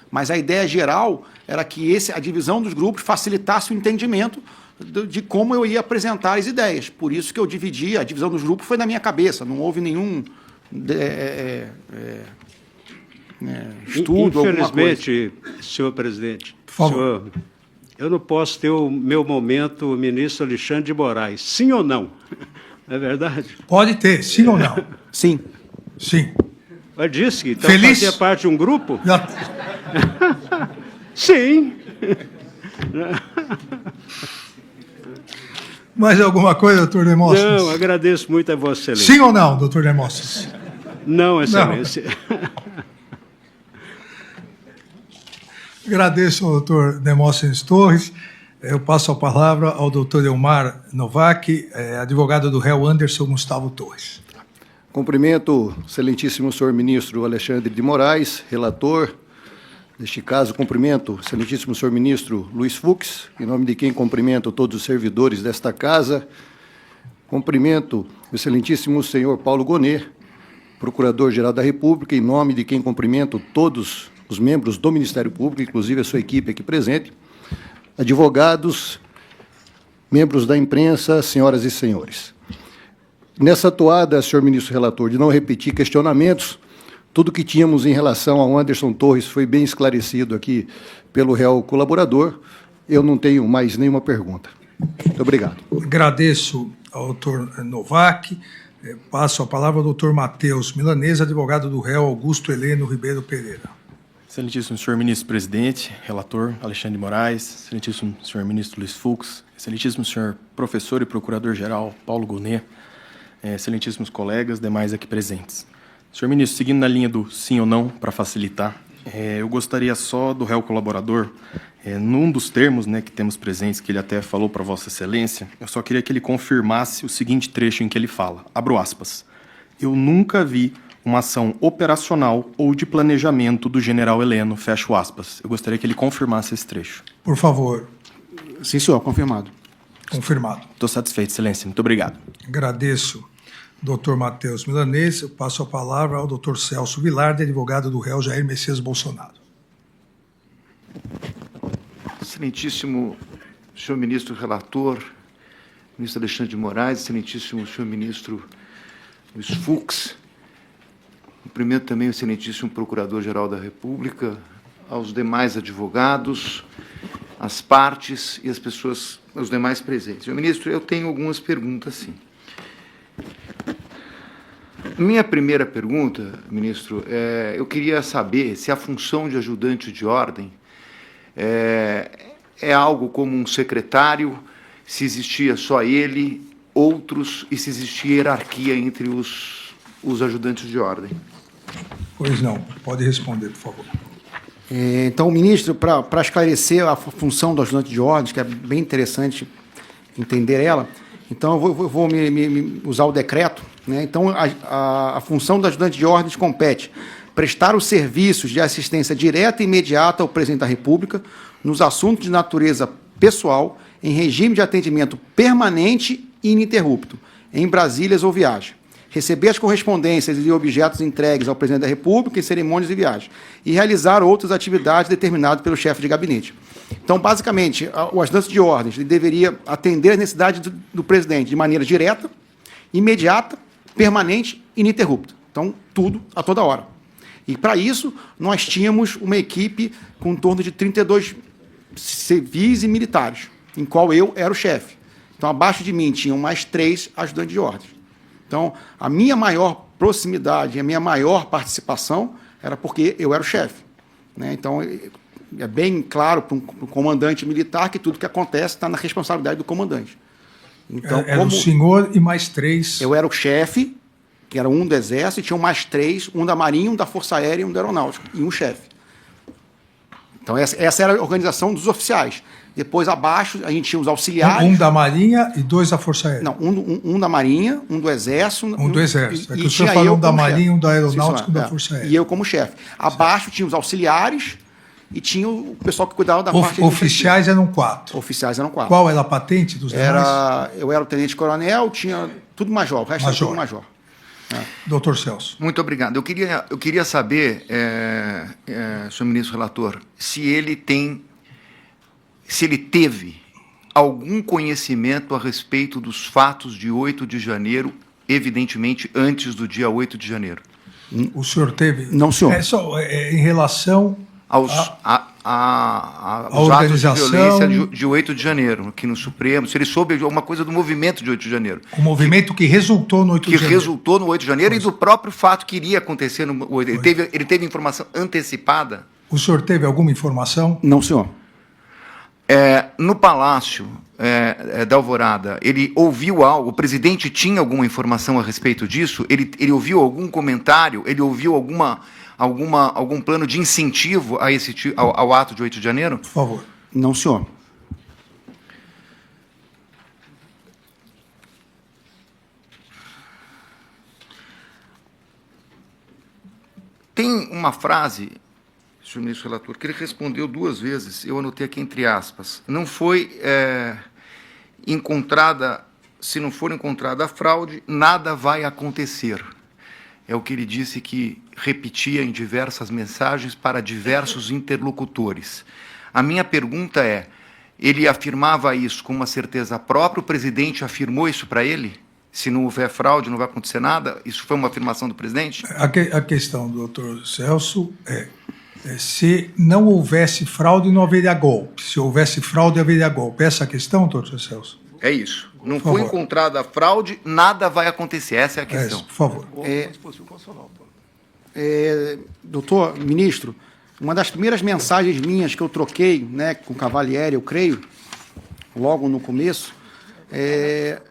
Mas a ideia geral era que a divisão dos grupos facilitasse o entendimento de como eu ia apresentar as ideias. Por isso que eu dividi, a divisão dos grupos foi na minha cabeça, não houve nenhum estudo, infelizmente, senhor presidente, eu não posso ter o meu momento, o ministro Alexandre de Moraes. Sim ou não? Não é verdade? Pode ter, sim ou não? Sim. Sim. Mas disse que então Feliz? fazia parte de um grupo? Já... Sim. Mais alguma coisa, doutor Demóstenes? Não, agradeço muito a Vossa Excelência. Sim ou não, doutor Demóstenes? Não, Excelência. Agradeço ao doutor Demóstenes Torres. Eu passo a palavra ao doutor Elmar Novak, advogado do réu Anderson Gustavo Torres. Cumprimento, excelentíssimo senhor ministro Alexandre de Moraes, relator. Neste caso, cumprimento, excelentíssimo senhor ministro Luiz Fux, em nome de quem cumprimento todos os servidores desta casa. Cumprimento o excelentíssimo senhor Paulo Gonet, procurador-geral da República, em nome de quem cumprimento todos os membros do Ministério Público, inclusive a sua equipe aqui presente, advogados, membros da imprensa, senhoras e senhores. Nessa toada, senhor ministro relator, de não repetir questionamentos, tudo que tínhamos em relação ao Anderson Torres foi bem esclarecido aqui pelo réu colaborador. Eu não tenho mais nenhuma pergunta. Muito obrigado. Agradeço ao doutor Novak. Passo a palavra ao doutor Matheus Milanês, advogado do réu Augusto Heleno Ribeiro Pereira. Excelentíssimo senhor ministro-presidente, relator Alexandre de Moraes, excelentíssimo senhor ministro Luiz Fux, excelentíssimo senhor professor e procurador-geral Paulo Gonet, excelentíssimos colegas, demais aqui presentes. Senhor ministro, seguindo na linha do sim ou não, para facilitar, eu gostaria só do réu colaborador, num dos termos que temos presentes, que ele até falou para Vossa Excelência, eu só queria que ele confirmasse o seguinte trecho em que ele fala, abro aspas, eu nunca vi uma ação operacional ou de planejamento do general Heleno, fecho aspas. Eu gostaria que ele confirmasse esse trecho. Por favor. Sim, senhor, confirmado. Confirmado. Estou satisfeito, Excelência. Muito obrigado. Agradeço, doutor Matheus Milanês. Eu passo a palavra ao doutor Celso Vilardi, advogado do réu Jair Messias Bolsonaro. Excelentíssimo senhor ministro relator, ministro Alexandre de Moraes, excelentíssimo senhor ministro Luiz Fux, cumprimento também o excelentíssimo procurador-geral da República, aos demais advogados, às partes e às pessoas, aos demais presentes. Senhor ministro, eu tenho algumas perguntas, sim. Minha primeira pergunta, ministro, eu queria saber se a função de ajudante de ordem é algo como um secretário, se existia só ele, outros, e se existia hierarquia entre os ajudantes de ordem. Pois não. Pode responder, por favor. Então, ministro, para esclarecer a função do ajudante de ordens, que é bem interessante entender ela, então eu vou usar o decreto. Então, a função do ajudante de ordens compete prestar os serviços de assistência direta e imediata ao presidente da República nos assuntos de natureza pessoal, em regime de atendimento permanente e ininterrupto, em Brasílias ou viagem. Receber as correspondências e objetos entregues ao presidente da República em cerimônias e viagens, e realizar outras atividades determinadas pelo chefe de gabinete. Então, basicamente, o ajudante de ordens deveria atender as necessidades do presidente de maneira direta, imediata, permanente e ininterrupta. Então, tudo a toda hora. E, para isso, nós tínhamos uma equipe com em torno de 32 civis e militares, em qual eu era o chefe. Então, abaixo de mim, tinham mais 3 ajudantes de ordens. Então, a minha maior proximidade, a minha maior participação era porque eu era o chefe. Então, é bem claro para um comandante militar que tudo que acontece está na responsabilidade do comandante. Então, era o senhor e mais 3. Eu era o chefe, que era um do Exército, e tinham mais 3, um da Marinha, um da Força Aérea e um da Aeronáutica, e um chefe. Então, essa era a organização dos oficiais. Depois, abaixo, a gente tinha os auxiliares. Um da Marinha e 2 da Força Aérea. Não, um da Marinha, um do Exército. Um do Exército. É que o senhor falou um da Marinha, um da Aeronáutica e um da Força Aérea. E eu como chefe. Abaixo tinha os auxiliares e tinha o pessoal que cuidava da parte... Oficiais eram 4. Oficiais eram 4. Qual era a patente dos demais? Eu era o tenente-coronel, tinha tudo major, o resto era tudo major. Doutor Celso. Muito obrigado. Eu queria saber, senhor ministro relator, se ele teve algum conhecimento a respeito dos fatos de 8 de janeiro, evidentemente antes do dia 8 de janeiro. O senhor teve? Não, senhor. Em relação Aos atos de violência de 8 de janeiro, aqui no Supremo, se ele soube alguma coisa do movimento de 8 de janeiro. O movimento que resultou no 8 de janeiro. Que resultou no 8 de janeiro e do próprio fato que iria acontecer no 8 de janeiro. Ele teve informação antecipada? O senhor teve alguma informação? Não, senhor. No Palácio da Alvorada, ele ouviu algo? O presidente tinha alguma informação a respeito disso? Ele ouviu algum comentário? Ele ouviu algum plano de incentivo a ao ato de 8 de janeiro? Por favor. Não, senhor. Tem uma frase, senhor ministro relator, que ele respondeu 2 vezes, eu anotei aqui entre aspas. Não foi encontrada, se não for encontrada a fraude, nada vai acontecer. É o que ele disse que repetia em diversas mensagens para diversos interlocutores. A minha pergunta é, ele afirmava isso com uma certeza própria? O presidente afirmou isso para ele? Se não houver fraude, não vai acontecer nada? Isso foi uma afirmação do presidente? A questão do doutor Celso se não houvesse fraude, não haveria golpe. Se houvesse fraude, haveria golpe. Essa é a questão, doutor Celso? É isso. Não foi encontrada a fraude, nada vai acontecer. Essa é a questão. Por favor. Doutor ministro, uma das primeiras mensagens minhas que eu troquei, né, com o Cavalieri, eu creio, logo no começo, deixa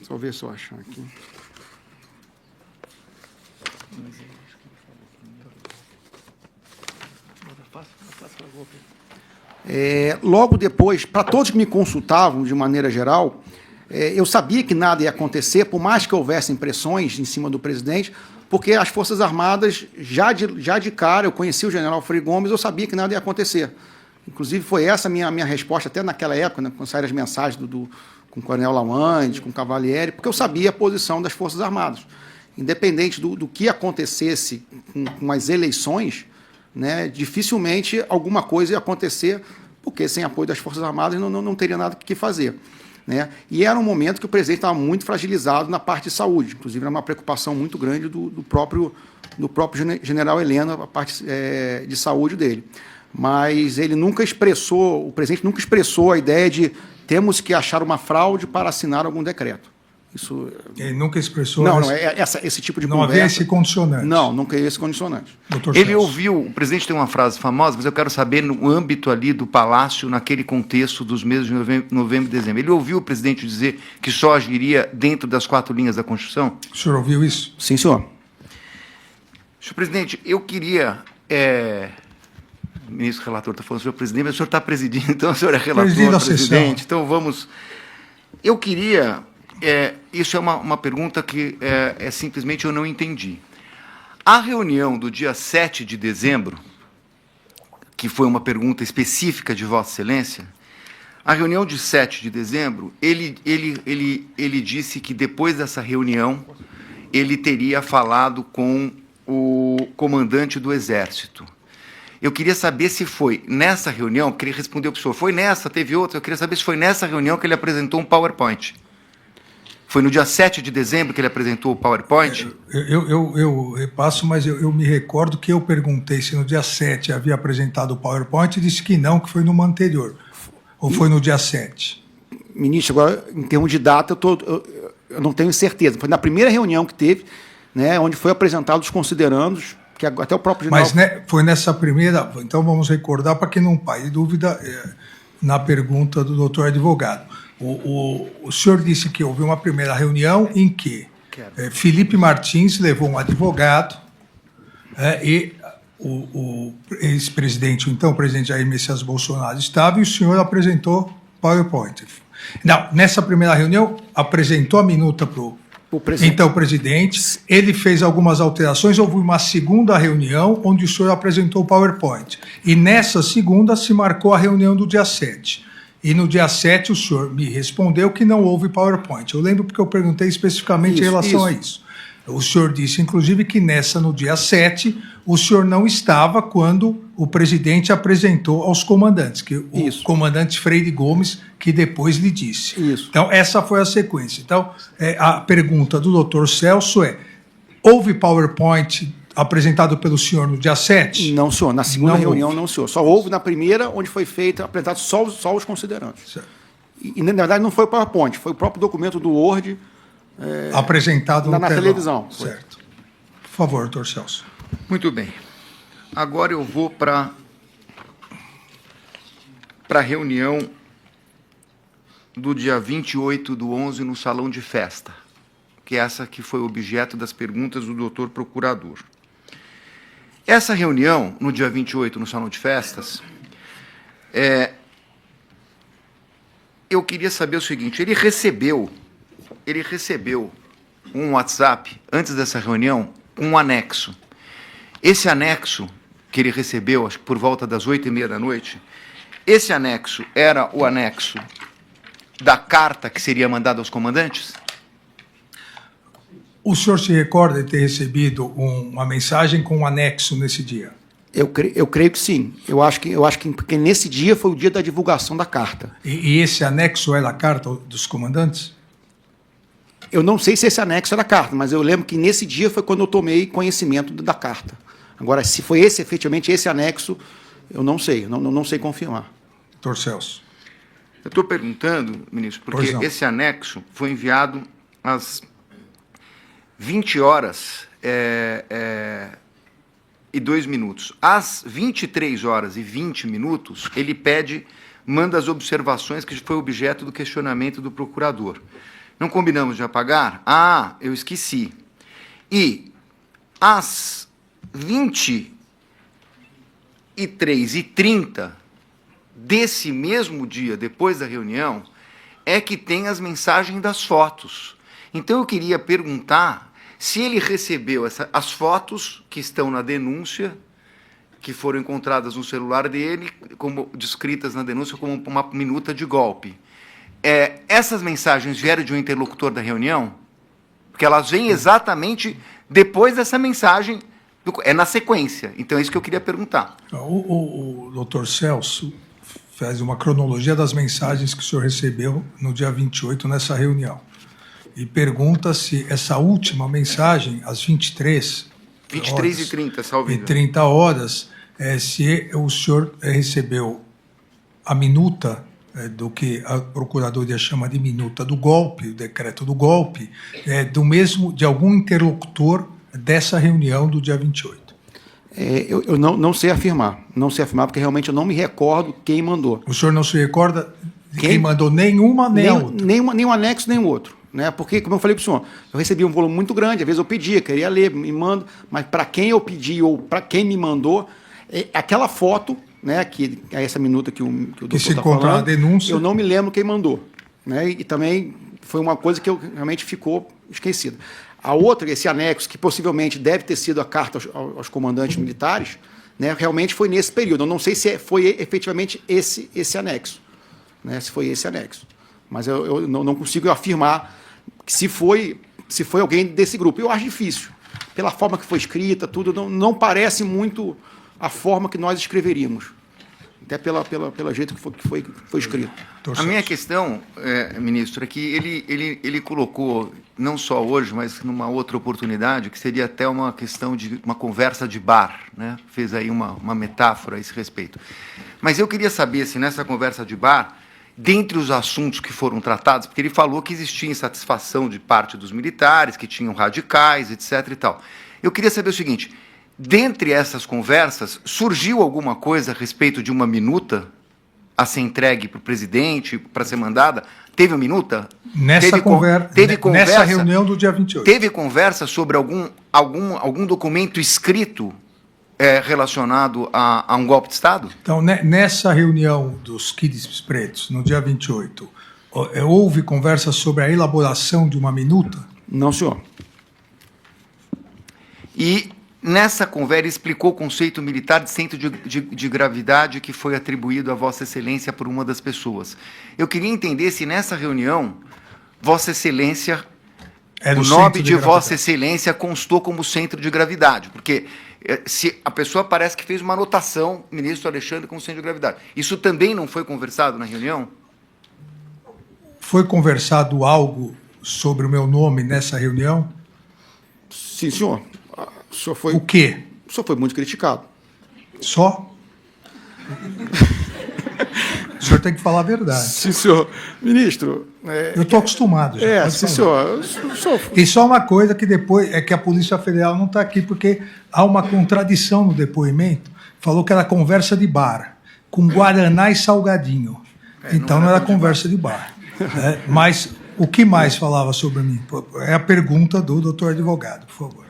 eu ver se eu achar aqui. Logo depois, para todos que me consultavam de maneira geral, eu sabia que nada ia acontecer, por mais que houvesse pressões em cima do presidente, porque as Forças Armadas, já de cara, eu conheci o general Frei Gomes, eu sabia que nada ia acontecer. Inclusive, foi essa a minha resposta, até naquela época, né, quando saíram as mensagens com o coronel Lawande, com o Cavalieri, porque eu sabia a posição das Forças Armadas. Independente do que acontecesse com as eleições, né, dificilmente alguma coisa ia acontecer, porque sem apoio das Forças Armadas não teria nada que fazer. Né? E era um momento que o presidente estava muito fragilizado na parte de saúde, inclusive era uma preocupação muito grande do próprio general Heleno, a parte de saúde dele. Mas ele nunca expressou, o presidente nunca expressou a ideia de temos que achar uma fraude para assinar algum decreto. Isso... Ele nunca expressou... esse tipo de não conversa... havia esse condicionante. Não, nunca havia esse condicionante. Ele ouviu... O presidente tem uma frase famosa, mas eu quero saber no âmbito ali do Palácio, naquele contexto dos meses de novembro e dezembro. Ele ouviu o presidente dizer que só agiria dentro das 4 linhas da Constituição? O senhor ouviu isso? Sim, senhor. Senhor presidente, eu queria... O ministro relator está falando, senhor presidente, mas o senhor está presidindo, então o senhor é relator, presidente. Então vamos... Eu queria... isso é uma pergunta que simplesmente eu não entendi. A reunião do dia 7 de dezembro, que foi uma pergunta específica de Vossa Excelência, a reunião de 7 de dezembro, ele disse que depois dessa reunião ele teria falado com o comandante do Exército. Eu queria saber se foi nessa reunião, porque ele respondeu para o senhor, foi nessa, teve outra, eu queria saber se foi nessa reunião que ele apresentou um PowerPoint. Foi no dia 7 de dezembro que ele apresentou o PowerPoint? Eu repasso, mas eu me recordo que eu perguntei se no dia 7 havia apresentado o PowerPoint e disse que foi numa anterior. Ou foi no dia 7? Ministro, agora, em termos de data, eu não tenho certeza. Foi na primeira reunião que teve, né, onde foi apresentado os considerandos, que até o próprio general... Mas foi nessa primeira... Então vamos recordar para que não paire dúvida na pergunta do doutor advogado. O senhor disse que houve uma primeira reunião em que Felipe Martins levou um advogado e o ex-presidente, então o presidente Jair Messias Bolsonaro estava e o senhor apresentou PowerPoint. Não, nessa primeira reunião apresentou a minuta para o então presidente, ele fez algumas alterações, houve uma segunda reunião onde o senhor apresentou o PowerPoint. E nessa segunda se marcou a reunião do dia 7. E no dia 7 o senhor me respondeu que não houve PowerPoint. Eu lembro porque eu perguntei especificamente em relação a isso. O senhor disse, inclusive, que no dia 7, o senhor não estava quando o presidente apresentou aos comandantes, que o comandante Freire Gomes, que depois lhe disse. Isso. Então, essa foi a sequência. Então, a pergunta do doutor Celso houve PowerPoint apresentado pelo senhor no dia 7? Não, senhor. Na segunda Não reunião, houve. não, senhor. Só houve na primeira, onde foi feito, apresentado só os considerantes. Certo. E, na verdade, não foi o PowerPoint, foi o próprio documento do Word Apresentado na no telão. televisão. Certo. Por favor, doutor Celso. Muito bem. Agora eu vou para a reunião do dia 28/11 no Salão de Festa, que é essa que foi objeto das perguntas do doutor Procurador. Essa reunião, no dia 28, no Salão de Festas, eu queria saber o seguinte, ele recebeu um WhatsApp, antes dessa reunião, um anexo. Esse anexo que ele recebeu, acho que por volta das 8h30 da noite, esse anexo era o anexo da carta que seria mandada aos comandantes? O senhor se recorda de ter recebido uma mensagem com um anexo nesse dia? Eu creio que sim. Eu acho que porque nesse dia foi o dia da divulgação da carta. E esse anexo era a carta dos comandantes? Eu não sei se esse anexo era a carta, mas eu lembro que nesse dia foi quando eu tomei conhecimento da carta. Agora, se foi efetivamente esse anexo, eu não sei, não sei confirmar. Doutor Celso. Eu estou perguntando, ministro, porque esse anexo foi enviado às 20h02. Às 23h20, ele manda as observações que foi objeto do questionamento do procurador. Não combinamos de apagar? Ah, eu esqueci. E às 23h30 desse mesmo dia, depois da reunião, é que tem as mensagens das fotos. Então, eu queria perguntar se ele recebeu as fotos que estão na denúncia, que foram encontradas no celular dele, como descritas na denúncia como uma minuta de golpe. Essas mensagens vieram de um interlocutor da reunião? Porque elas vêm exatamente depois dessa mensagem, na sequência. Então, é isso que eu queria perguntar. O doutor Celso faz uma cronologia das mensagens que o senhor recebeu no dia 28, nessa reunião. E pergunta se essa última mensagem, às 23h30, salve. E 30 horas, se o senhor recebeu a minuta do que a Procuradoria chama de minuta do golpe, o decreto do golpe, de algum interlocutor dessa reunião do dia 28. Eu não sei afirmar, porque realmente eu não me recordo quem mandou. O senhor não se recorda de quem mandou nenhuma nem a outra? Nem um anexo, nem o outro. Né? Porque, como eu falei para o senhor, eu recebi um volume muito grande, às vezes eu pedia, queria ler, me manda, mas para quem eu pedi ou para quem me mandou, aquela foto, né, que é essa minuta que o doutor está falando, na denúncia, eu não me lembro quem mandou. Né? E também foi uma coisa que realmente ficou esquecida. A outra, esse anexo, que possivelmente deve ter sido a carta aos comandantes militares, né, realmente foi nesse período. Eu não sei se foi efetivamente esse anexo, né, se foi esse anexo. Mas eu não consigo afirmar que se foi alguém desse grupo. Eu acho difícil. Pela forma que foi escrita, tudo, não parece muito a forma que nós escreveríamos. Até pelo jeito que foi escrito. A minha questão, ministro, é que ele colocou, não só hoje, mas numa outra oportunidade, que seria até uma questão de uma conversa de bar, né? Fez aí uma metáfora a esse respeito. Mas eu queria saber se nessa conversa de bar, dentre os assuntos que foram tratados, porque ele falou que existia insatisfação de parte dos militares, que tinham radicais, etc. e tal. Eu queria saber o seguinte: dentre essas conversas, surgiu alguma coisa a respeito de uma minuta a ser entregue para o presidente, para ser mandada? Teve uma minuta? Nessa reunião do dia 28. Teve conversa sobre algum documento escrito relacionado a um golpe de Estado? Então, nessa reunião dos quides pretos, no dia 28, houve conversa sobre a elaboração de uma minuta? Não, senhor. E nessa conversa, ele explicou o conceito militar de centro de gravidade que foi atribuído a Vossa Excelência por uma das pessoas. Eu queria entender se nessa reunião, Vossa Excelência, o nome de Vossa Excelência constou como centro de gravidade, porque se a pessoa parece que fez uma anotação, ministro Alexandre, como centro de gravidade. Isso também não foi conversado na reunião? Foi conversado algo sobre o meu nome nessa reunião? Sim, senhor. O senhor foi, O quê? o senhor foi muito criticado. Só? O senhor tem que falar a verdade. Sim, senhor. Ministro... Eu estou acostumado. Já, pode sim, falar. senhor. E só uma coisa que depois é que a Polícia Federal não está aqui, porque há uma contradição no depoimento. Falou que era conversa de bar, com guaraná e salgadinho. Então não era conversa de bar. Mas o que mais falava sobre mim? É a pergunta do doutor advogado, por favor.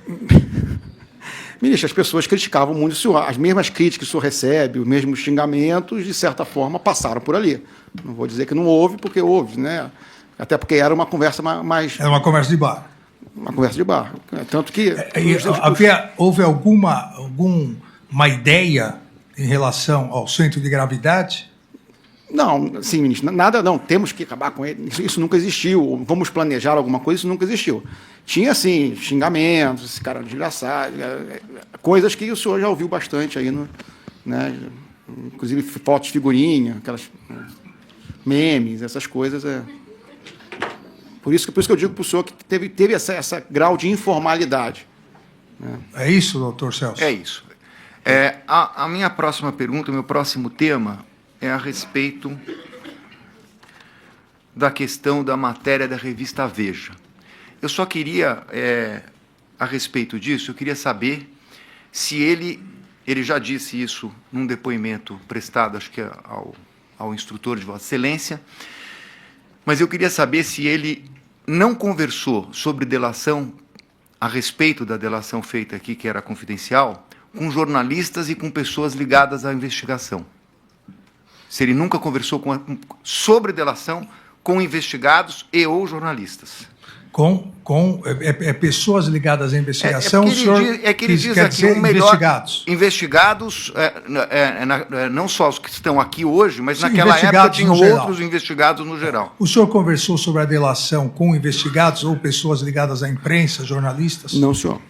Ministro, as pessoas criticavam muito o senhor. As mesmas críticas que o senhor recebe, os mesmos xingamentos, de certa forma, passaram por ali. Não vou dizer que não houve, porque houve, né? Até porque era uma conversa mais... Era uma conversa de bar. Uma conversa de bar. Tanto que... Houve alguma ideia em relação ao centro de gravidade? Não, sim, ministro, nada, não, temos que acabar com ele, isso nunca existiu, vamos planejar alguma coisa, isso nunca existiu. Tinha, assim, xingamentos, esse cara desgraçado, coisas que o senhor já ouviu bastante aí, né, inclusive fotos, figurinha, aquelas memes, essas coisas. Por isso que eu digo para o senhor que teve essa grau de informalidade. Né? É isso, doutor Celso? É isso. A minha próxima pergunta, o meu próximo tema é a respeito da questão da matéria da revista Veja. Eu só queria, a respeito disso, eu queria saber se ele já disse isso num depoimento prestado, acho que ao instrutor de Vossa Excelência, mas eu queria saber se ele não conversou sobre delação, a respeito da delação feita aqui, que era confidencial, com jornalistas e com pessoas ligadas à investigação. Se ele nunca conversou sobre delação com investigados e ou jornalistas. Com pessoas ligadas à investigação, o senhor ele diz quer aqui dizer investigados. Investigados, não só os que estão aqui hoje, mas Sim, naquela época tinham geral. outros investigados no geral. O senhor conversou sobre a delação com investigados ou pessoas ligadas à imprensa, jornalistas? Não, senhor.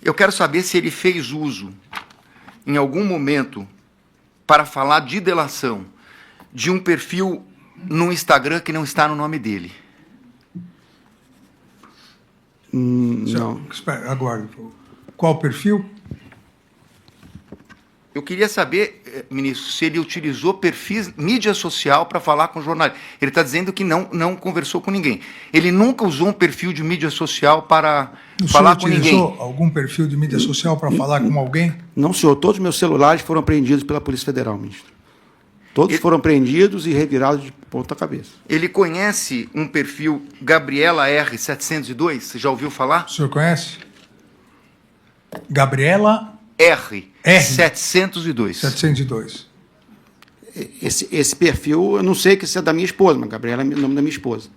Eu quero saber se ele fez uso, em algum momento, para falar de delação, de um perfil no Instagram que não está no nome dele. Não. Espera, aguarde. Qual perfil? Eu queria saber, ministro, se ele utilizou perfis, mídia social para falar com jornalistas. Ele está dizendo que não conversou com ninguém. Ele nunca usou um perfil de mídia social para falar com ninguém. O senhor utilizou algum perfil de mídia social para falar com alguém? Não, senhor. Todos os meus celulares foram apreendidos pela Polícia Federal, ministro. Todos foram apreendidos e revirados de ponta cabeça. Ele conhece um perfil Gabriela R. 702? Você já ouviu falar? O senhor conhece? Gabriela R. 702. 702. Esse perfil, eu não sei que isso é da minha esposa, mas Gabriela é o nome da minha esposa.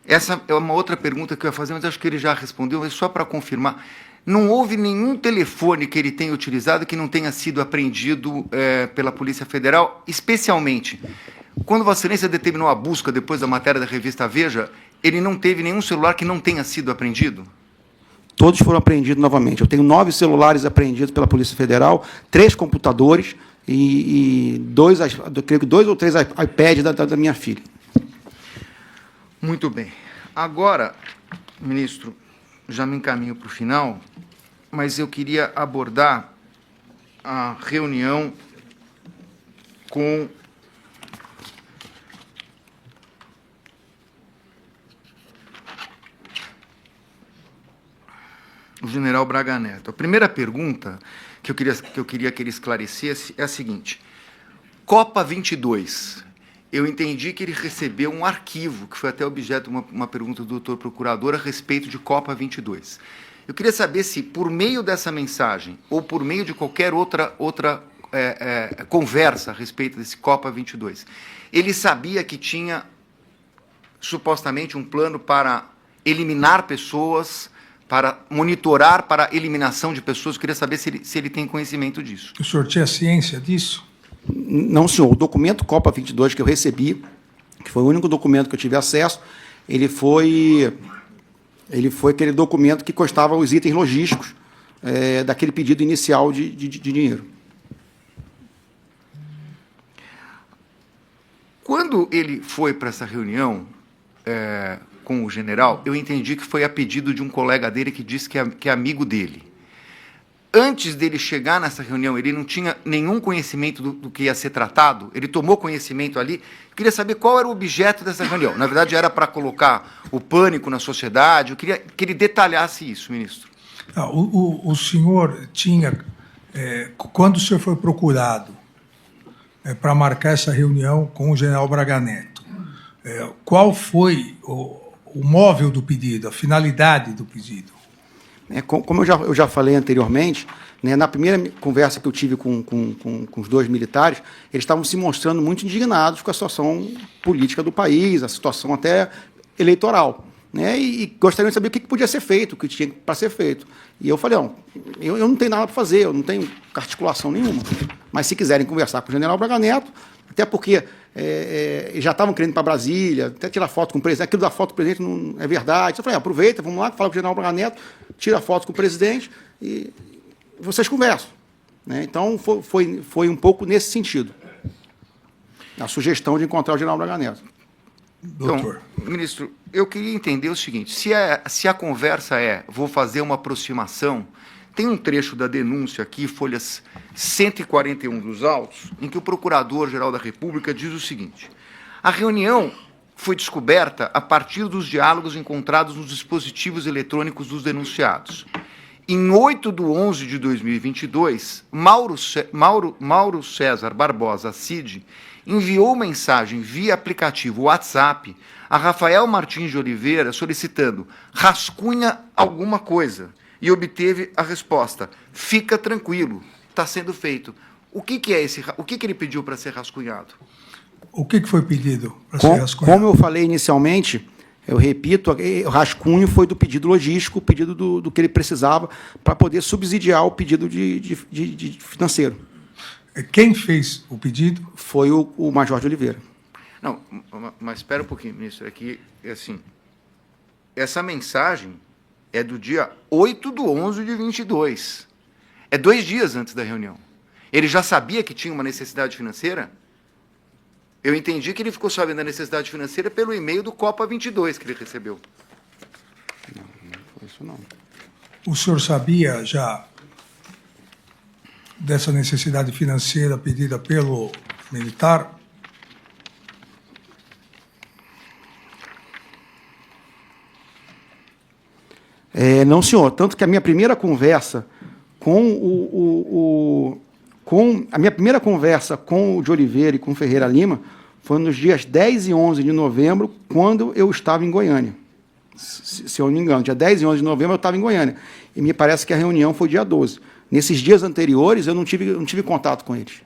Essa é uma outra pergunta que eu ia fazer, mas acho que ele já respondeu, mas só para confirmar. Não houve nenhum telefone que ele tenha utilizado que não tenha sido apreendido pela Polícia Federal, especialmente quando Vossa Excelência determinou a busca depois da matéria da revista Veja, ele não teve nenhum celular que não tenha sido apreendido? Todos foram apreendidos novamente. Eu tenho 9 celulares apreendidos pela Polícia Federal, 3 computadores e 2 ou 3 iPads da minha filha. Muito bem. Agora, ministro, já me encaminho para o final, mas eu queria abordar a reunião com o general Braga Neto. A primeira pergunta que eu queria que ele esclarecesse é a seguinte: Copa 22, eu entendi que ele recebeu um arquivo, que foi até objeto de uma pergunta do doutor procurador a respeito de Copa 22. Eu queria saber se, por meio dessa mensagem, ou por meio de qualquer outra conversa a respeito desse Copa 22, ele sabia que tinha, supostamente, um plano para eliminar pessoas, para monitorar para eliminação de pessoas. Eu queria saber se ele tem conhecimento disso. O senhor tinha ciência disso? Não, senhor. O documento Copa 22 que eu recebi, que foi o único documento que eu tive acesso, ele foi aquele documento que constava os itens logísticos daquele pedido inicial de dinheiro. Quando ele foi para essa reunião com o general, eu entendi que foi a pedido de um colega dele que disse que é amigo dele. Antes dele chegar nessa reunião, ele não tinha nenhum conhecimento do que ia ser tratado? Ele tomou conhecimento ali? Eu queria saber qual era o objeto dessa reunião. Na verdade, era para colocar o pânico na sociedade. Eu queria que ele detalhasse isso, ministro. O senhor tinha... quando o senhor foi procurado para marcar essa reunião com o general Braga Neto, qual foi o móvel do pedido, a finalidade do pedido? Como eu já falei anteriormente, né, na primeira conversa que eu tive com os dois militares, eles estavam se mostrando muito indignados com a situação política do país, a situação até eleitoral, né, e gostariam de saber o que podia ser feito, o que tinha para ser feito. E eu falei, eu não tenho nada para fazer, eu não tenho articulação nenhuma, mas se quiserem conversar com o general Braga Neto, até porque já estavam querendo ir para Brasília, até tirar foto com o presidente. Aquilo da foto com o presidente não é verdade. Eu falei, aproveita, vamos lá, fala com o general Braga Neto, tira foto com o presidente e vocês conversam. Né? Então, foi um pouco nesse sentido, a sugestão de encontrar o general Braga Neto. Doutor. Então, ministro, eu queria entender o seguinte, se a conversa vou fazer uma aproximação, tem um trecho da denúncia aqui, folhas 141 dos autos, em que o Procurador-Geral da República diz o seguinte: a reunião foi descoberta a partir dos diálogos encontrados nos dispositivos eletrônicos dos denunciados. Em 8/11/2022, Mauro César Barbosa Cid enviou mensagem via aplicativo WhatsApp a Rafael Martins de Oliveira solicitando rascunha alguma coisa e obteve a resposta: fica tranquilo, está sendo feito. O que ele pediu para ser rascunhado? O que foi pedido para ser rascunhado? Como eu falei inicialmente, eu repito, o rascunho foi do pedido logístico, o pedido do que ele precisava para poder subsidiar o pedido de financeiro. Quem fez o pedido? Foi o Major de Oliveira. Não, mas espera um pouquinho, ministro. Aqui, assim, essa mensagem é do dia 8/11/22. É 2 dias antes da reunião. Ele já sabia que tinha uma necessidade financeira? Eu entendi que ele ficou sabendo da necessidade financeira pelo e-mail do Copa 22 que ele recebeu. Não foi isso não. O senhor sabia já dessa necessidade financeira pedida pelo militar? Não, senhor. Tanto que a minha primeira conversa com a minha primeira conversa com o de Oliveira e com o Ferreira Lima foi nos dias 10 e 11 de novembro, quando eu estava em Goiânia. Se eu não me engano, dia 10 e 11 de novembro eu estava em Goiânia. E me parece que a reunião foi dia 12. Nesses dias anteriores, eu não tive contato com eles.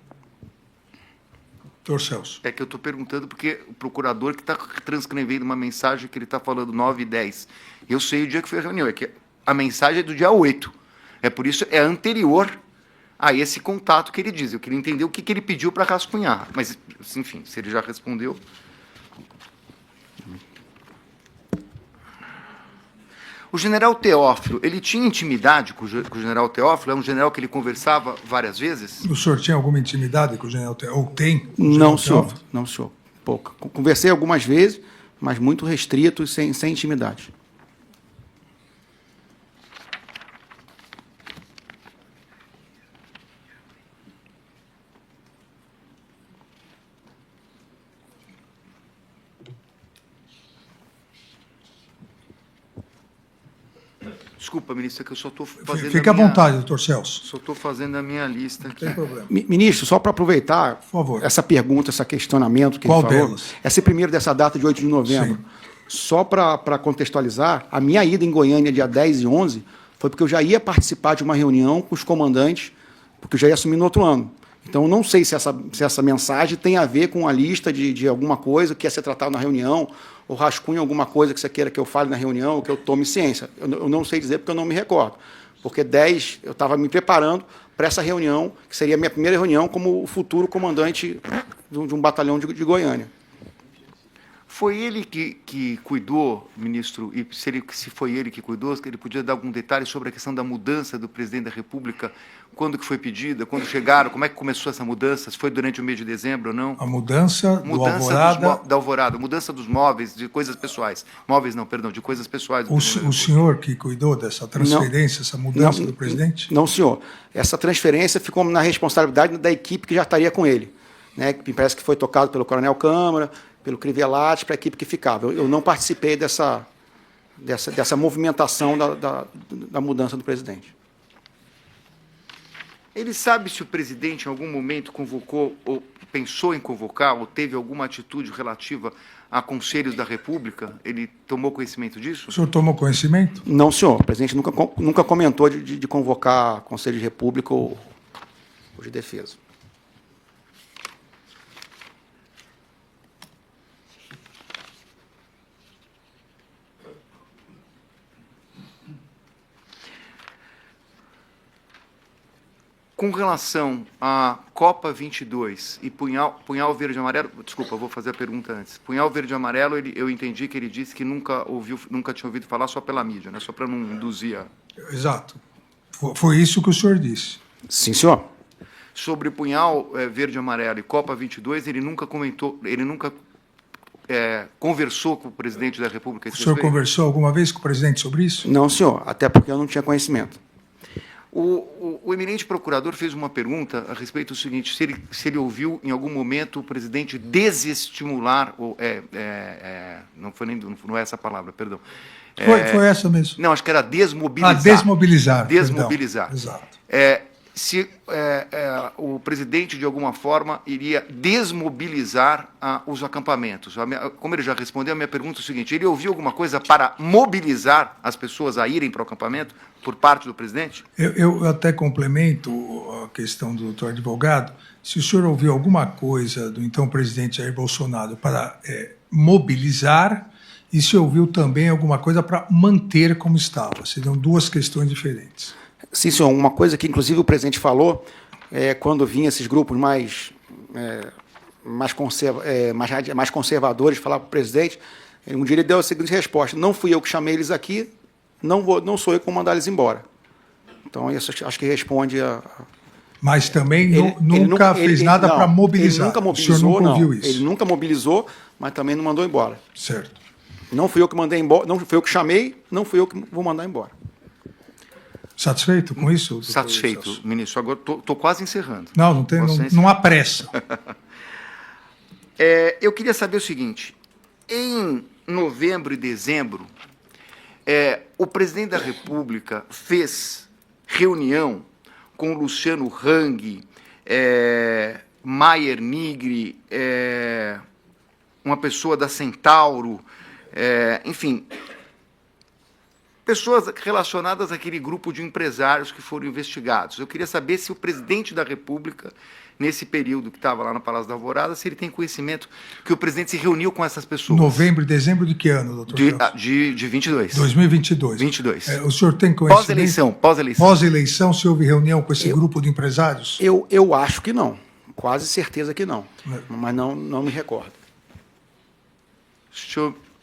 Doutor Celso. É que eu estou perguntando porque o procurador que está transcrevendo uma mensagem que ele está falando 9 e 10. Eu sei o dia que foi a reunião, é que a mensagem é do dia 8. É por isso, é anterior a esse contato que ele diz. Eu queria entender o que ele pediu para rascunhar. Mas, enfim, se ele já respondeu... O general Teófilo, ele tinha intimidade com o general Teófilo? É um general que ele conversava várias vezes? O senhor tinha alguma intimidade com o general Teófilo? Ou tem? Não, senhor. Não, senhor. Pouca. Conversei algumas vezes, mas muito restrito e sem intimidade. Desculpa, ministro, é que eu só estou fazendo Fique à vontade, doutor Celso. Só estou fazendo a minha lista aqui. Não tem problema. Ministro, só para aproveitar Por favor. essa pergunta, esse questionamento que Qual ele falou, delas? esse primeiro dessa data de 8 de novembro, Sim. só para contextualizar, a minha ida em Goiânia, dia 10 e 11, foi porque eu já ia participar de uma reunião com os comandantes, porque eu já ia assumir no outro ano. Então, eu não sei se essa mensagem tem a ver com a lista de alguma coisa que ia ser tratada na reunião, ou rascunho alguma coisa que você queira que eu fale na reunião, ou que eu tome ciência. Eu não sei dizer porque eu não me recordo. Porque eu estava me preparando para essa reunião, que seria a minha primeira reunião como o futuro comandante de um batalhão de Goiânia. Foi ele que cuidou, ministro, e se foi ele que cuidou, ele podia dar algum detalhe sobre a questão da mudança do presidente da República, quando que foi pedida, quando chegaram, como é que começou essa mudança, se foi durante o mês de dezembro ou não? A mudança do Alvorada... Da Alvorada, mudança dos móveis, de coisas pessoais. Móveis não, perdão, de coisas pessoais. O senhor que cuidou dessa transferência, essa mudança do presidente? Não, senhor. Essa transferência ficou na responsabilidade da equipe que já estaria com ele, né? Que parece que foi tocado pelo Coronel Câmara, pelo Crivellati, para a equipe que ficava. Eu não participei dessa movimentação da mudança do presidente. Ele sabe se o presidente, em algum momento, convocou, ou pensou em convocar, ou teve alguma atitude relativa a conselhos da República? Ele tomou conhecimento disso? O senhor tomou conhecimento? Não, senhor. O presidente nunca comentou de convocar Conselho de República ou de Defesa. Com relação à Copa 22 e punhal verde e amarelo, desculpa, eu vou fazer a pergunta antes. Punhal verde e amarelo, eu entendi que ele disse que nunca tinha ouvido falar só pela mídia, né? Só para não induzir a... Exato. Foi isso que o senhor disse. Sim, senhor. Sobre punhal verde e amarelo e Copa 22, ele nunca comentou, ele nunca conversou com o presidente da República. O senhor conversou alguma vez com o presidente sobre isso? Não, senhor, até porque eu não tinha conhecimento. O eminente procurador fez uma pergunta a respeito do seguinte, se ele ouviu em algum momento o presidente desestimular, não é essa palavra, perdão. Foi essa mesmo. Não, acho que era desmobilizar. Desmobilizar. Desmobilizar. Perdão. Exato. Se o presidente, de alguma forma, iria desmobilizar os acampamentos. Como ele já respondeu, a minha pergunta é o seguinte, ele ouviu alguma coisa para mobilizar as pessoas a irem para o acampamento por parte do presidente? Eu até complemento a questão do doutor advogado. Se o senhor ouviu alguma coisa do então presidente Jair Bolsonaro para mobilizar e se ouviu também alguma coisa para manter como estava. Seriam duas questões diferentes. Sim, senhor. Uma coisa que, inclusive, o presidente falou, quando vinham esses grupos mais conservadores falar para o presidente, um dia ele deu a seguinte resposta: não fui eu que chamei eles aqui, não sou eu que vou mandar eles embora. Então, isso acho que responde a... Mas também nunca fez nada para mobilizar. Ele nunca mobilizou, o senhor nunca ouviu isso. Ele nunca mobilizou, mas também não mandou embora. Certo. Não fui eu que mandei embora, não fui eu que chamei, não fui eu que vou mandar embora. Satisfeito com isso? Satisfeito, ministro. Agora estou quase encerrando. Não há pressa. Eu queria saber o seguinte, em novembro e dezembro, o presidente da República fez reunião com Luciano Hang, Maier Nigri, uma pessoa da Centauro, enfim, pessoas relacionadas àquele grupo de empresários que foram investigados. Eu queria saber se o presidente da República, nesse período que estava lá no Palácio da Alvorada, se ele tem conhecimento que o presidente se reuniu com essas pessoas. Novembro e dezembro de que ano, doutor? De 22. 2022. 22. O senhor tem conhecimento? Pós-eleição. Pós-eleição, se houve reunião com esse grupo de empresários? Eu acho que não. Quase certeza que não. Mas não me recordo.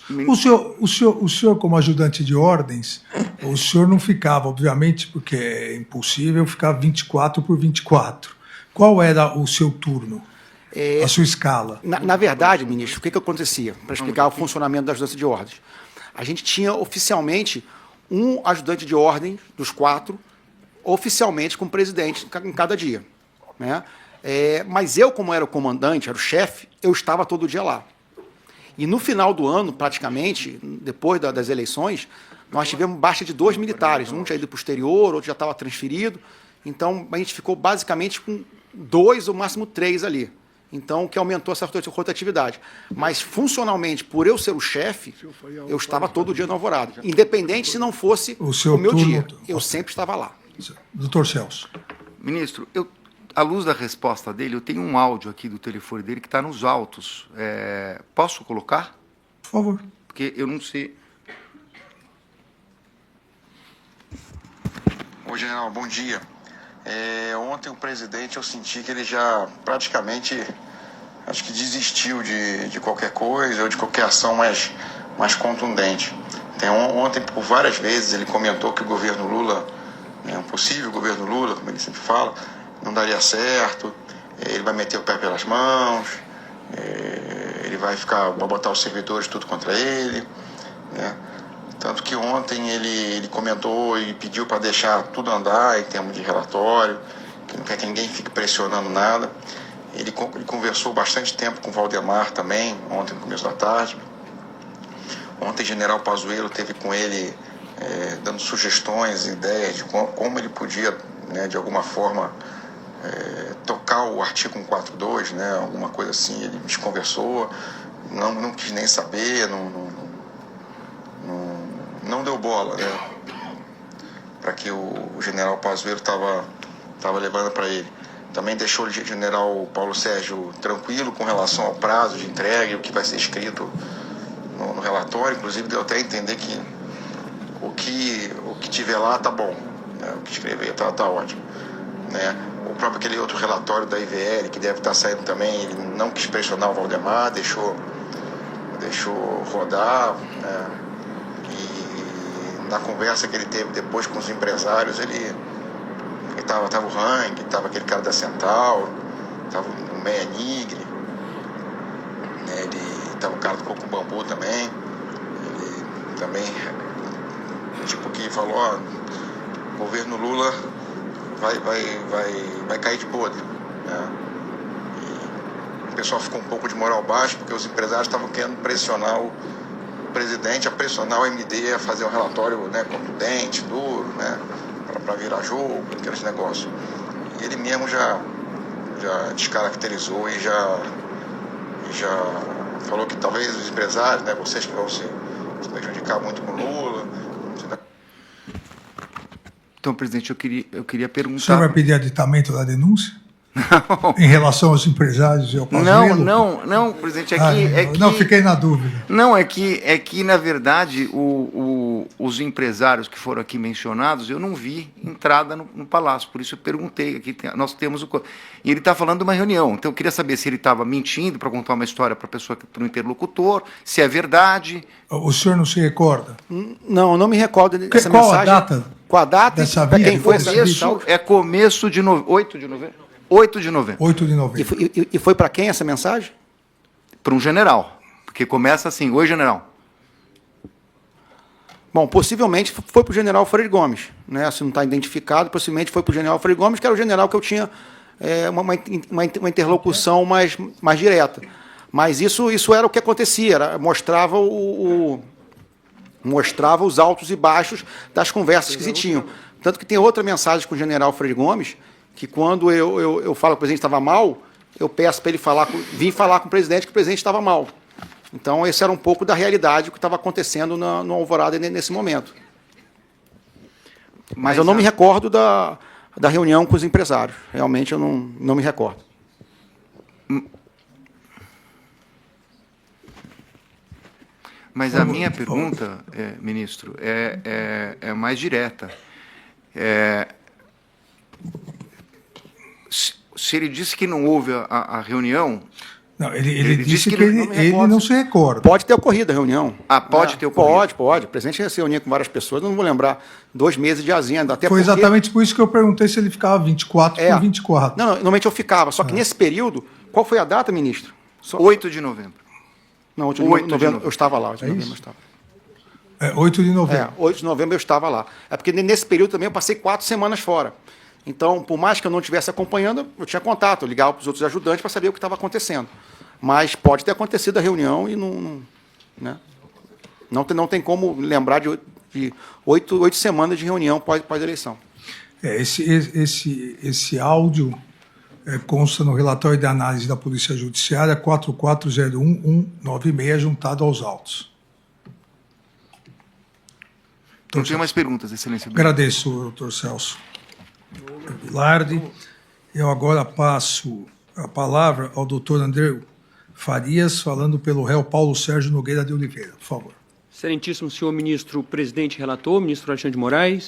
O senhor, como ajudante de ordens, o senhor não ficava, obviamente, porque é impossível ficar 24 por 24. Qual era o seu turno, a sua escala? Na verdade, ministro, o que acontecia? Para explicar o funcionamento da ajudância de ordens. A gente tinha oficialmente um ajudante de ordem dos 4, oficialmente com o presidente em cada dia, né? Mas eu, como era o comandante, era o chefe, eu estava todo dia lá. E no final do ano, praticamente, depois das eleições, nós tivemos baixa de 2 militares. Um tinha ido para o exterior, outro já estava transferido. Então, a gente ficou basicamente com 2 ou máximo 3 ali. Então, o que aumentou essa rotatividade. Mas, funcionalmente, por eu ser o chefe, eu estava todo dia no Alvorada. Independente se não fosse o meu dia. Eu sempre estava lá. Doutor Celso. Ministro, à luz da resposta dele, eu tenho um áudio aqui do telefone dele que está nos autos. Posso colocar? Por favor. Porque eu não sei. Oi, general, bom dia. Ontem o presidente, eu senti que ele já praticamente, acho que desistiu de qualquer coisa ou de qualquer ação mais contundente. Ontem, por várias vezes, ele comentou que o governo Lula, um possível governo Lula, como ele sempre fala, não daria certo, ele vai meter o pé pelas mãos, ele vai botar os servidores tudo contra ele, né? Tanto que ontem ele comentou e pediu para deixar tudo andar em termos de relatório, que não quer que ninguém fique pressionando nada. Ele conversou bastante tempo com o Valdemar também, ontem no começo da tarde. Ontem o general Pazuello esteve com ele dando sugestões, ideias de como ele podia, né, de alguma forma, tocar o artigo 142, né, alguma coisa assim. Ele me conversou, não quis nem saber, não deu bola, né, para que o general Pazuello estava levando para ele. Também deixou o general Paulo Sérgio tranquilo com relação ao prazo de entrega e o que vai ser escrito no relatório. Inclusive deu até a entender que o que tiver lá tá bom, né, o que escrever tá ótimo, né. O próprio aquele outro relatório da IVL que deve estar saindo também, ele não quis pressionar o Valdemar, deixou rodar, né. E na conversa que ele teve depois com os empresários, ele tava o Hang, tava aquele cara da Central, tava o Meia Nigre, né, ele tava o cara do Coco Bambu também. Ele também, tipo, que falou, ó, o governo Lula vai cair de podre, né? E o pessoal ficou um pouco de moral baixa, porque os empresários estavam querendo pressionar o presidente, a pressionar o MD a fazer um relatório, né, contundente, duro, né, para virar jogo, aqueles negócios. E ele mesmo já descaracterizou e já falou que talvez os empresários, né, vocês que vão se prejudicar muito com o Lula. Então, presidente, eu queria perguntar... O senhor vai pedir aditamento da denúncia? Não. Em relação aos empresários e ao Pazuello? Não, presidente, não, fiquei na dúvida. Não, é que na verdade, os empresários que foram aqui mencionados, eu não vi entrada no Palácio, por isso eu perguntei. Nós temos e ele está falando de uma reunião, então eu queria saber se ele estava mentindo para contar uma história para o interlocutor, se é verdade. O senhor não se recorda? Não me recordo dessa Qual mensagem. a data? Com a data dessa e para via quem de foi começo? essa Começo de 8 de novembro. 8 de novembro. 8 de novembro. E foi para quem essa mensagem? Para um general, porque começa assim: oi, general. Bom, possivelmente foi para o general Freire Gomes, né? Se não está identificado, possivelmente foi para o general Freire Gomes, que era o general que eu tinha uma interlocução mais direta. Mas isso era o que acontecia, mostrava os altos e baixos das conversas que se tinham. Tanto que tem outra mensagem com o general Freire Gomes, que quando eu falo que o presidente estava mal, eu peço para ele vir falar com o presidente que o presidente estava mal. Então, esse era um pouco da realidade que estava acontecendo no Alvorada nesse momento. Mas eu não me recordo da reunião com os empresários. Realmente, eu não me recordo. Mas a minha pergunta, ministro, é mais direta. Se ele disse que não houve a reunião... Não, ele disse que ele não se recorda. Pode ter ocorrido a reunião. Pode ter ocorrido? Pode. O presidente se reunia com várias pessoas, eu não vou lembrar 2 meses de agenda. Até Foi porque... exatamente por isso que eu perguntei se ele ficava 24 por 24. Não, normalmente eu ficava, só que nesse período... Qual foi a data, ministro? 8 de novembro. Não, 8 de novembro eu estava lá. 8 de novembro eu estava. 8 de novembro. 8 de novembro eu estava lá. É porque nesse período também eu passei 4 semanas fora. Então, por mais que eu não estivesse acompanhando, eu tinha contato, eu ligava para os outros ajudantes para saber o que estava acontecendo. Mas pode ter acontecido a reunião e não tem como lembrar de 8 semanas de reunião pós-eleição. Esse áudio consta no relatório de análise da Polícia Judiciária 4401196, juntado aos autos. Não tenho mais perguntas, Excelência. Agradeço, doutor Celso Vilardi. Eu agora passo a palavra ao doutor André Farias, falando pelo réu Paulo Sérgio Nogueira de Oliveira. Por favor. Excelentíssimo senhor ministro presidente relator, ministro Alexandre de Moraes,